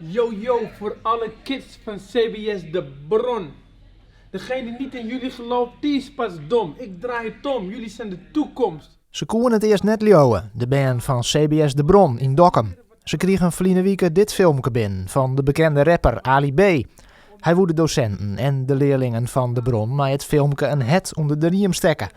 Yo yo voor alle kids van CBS De Bron. Degene die niet in jullie gelooft, die is pas dom. Ik draai het om, jullie zijn de toekomst. Ze koen het eerst net leeuwen, de band van CBS De Bron in Dokkum. Ze kregen verleden week dit filmpje binnen van de bekende rapper Ali B. Hij woedde docenten en de leerlingen van De Bron maar het filmpje een het onder de riem stekken.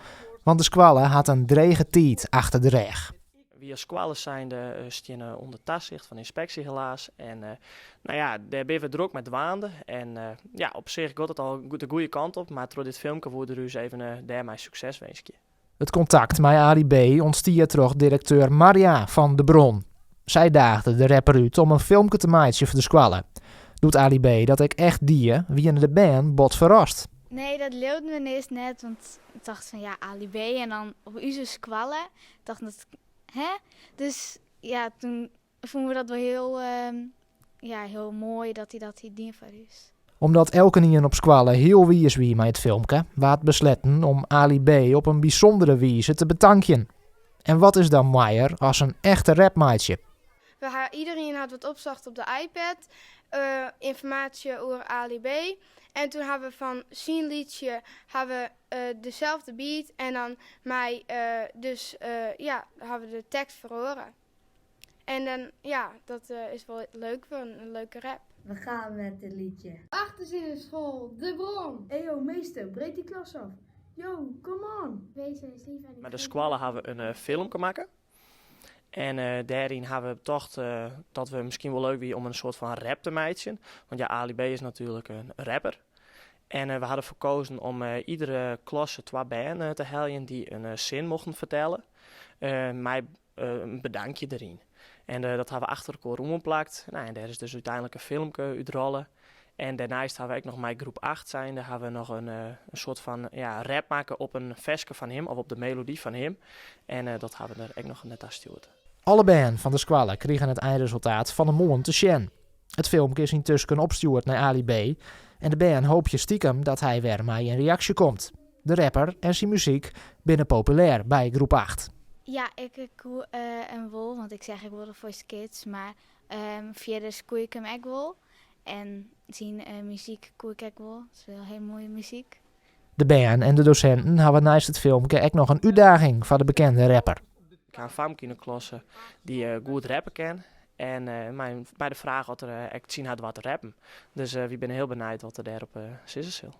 Want de squalle had een drege tijd achter de reg. Via squallen zijn stien onder toezicht van inspectie helaas. En daar ben we druk met waanden. En op zich gaat het al de goede kant op. Maar door dit filmpje worden dus even daarmee succes wensen. Het contact met Ali B ontstier terug directeur Maria van De Bron. Zij daagde de rapper uit om een filmpje te maken voor de squallen. Doet Ali B dat ik echt die wie in de band bot verrast. Nee, dat leeuwde me eerst net, want ik dacht van ja, Ali B en dan op onze squallen. Ik dacht dat, hè? Dus ja, toen vonden we dat wel heel mooi dat hij dienstbaar is. Omdat elke nien op squallen heel wie is wie met het filmpje, waard besletten om Ali B op een bijzondere wijze te bedanken. En wat is dan mooier als een echte rapmaatje? Iedereen had wat opzocht op de iPad, informatie over Ali B. En toen hebben we van zijn liedje dezelfde beat en dan hebben we de tekst verhoren. En dan, dat is wel leuk voor een leuke rap. We gaan met dit liedje. Achterzinnenschool, De Bron. Yo, meester, breek die klas af. Yo, come on. Met de squallen hebben we een film maken. En daarin hebben we toch dat we misschien wel leuk wie om een soort van rap te maken. Want ja, Ali B is natuurlijk een rapper. En we hadden verkozen om iedere klasse 2 banden te helpen die een zin mochten vertellen. Met een bedankje erin. En dat hebben we achter elkaar omgeplakt. Nou, en daar is dus uiteindelijk een filmpje uitrollen. En daarnaast hebben we ook nog met groep 8 zijn. Daar hebben we nog een soort van rap maken op een versje van hem. Of op de melodie van hem. En dat hebben we er ook nog net aan gestuurd. Alle banden van de squallen kregen het eindresultaat van een mond te zien. Het filmpje is intussen opgestuurd naar Ali B. En de band hoopt je stiekem dat hij weer met een reactie komt. De rapper en zijn muziek binnen populair bij groep 8. Ja, ik koe en wel, want ik zeg ik wil de Voice Kids, maar verder koe ik hem ook wel. En zijn muziek koe ik ook wel. Het is wel heel mooie muziek. De band en de docenten hebben naast het filmpje ook nog een uitdaging van de bekende rapper. Ik heb een famke in de klasse die goed rappen kan. En bij de vraag wat er echt zien had wat te rappen. Dus we zijn heel benieuwd wat er daarop zitten zal.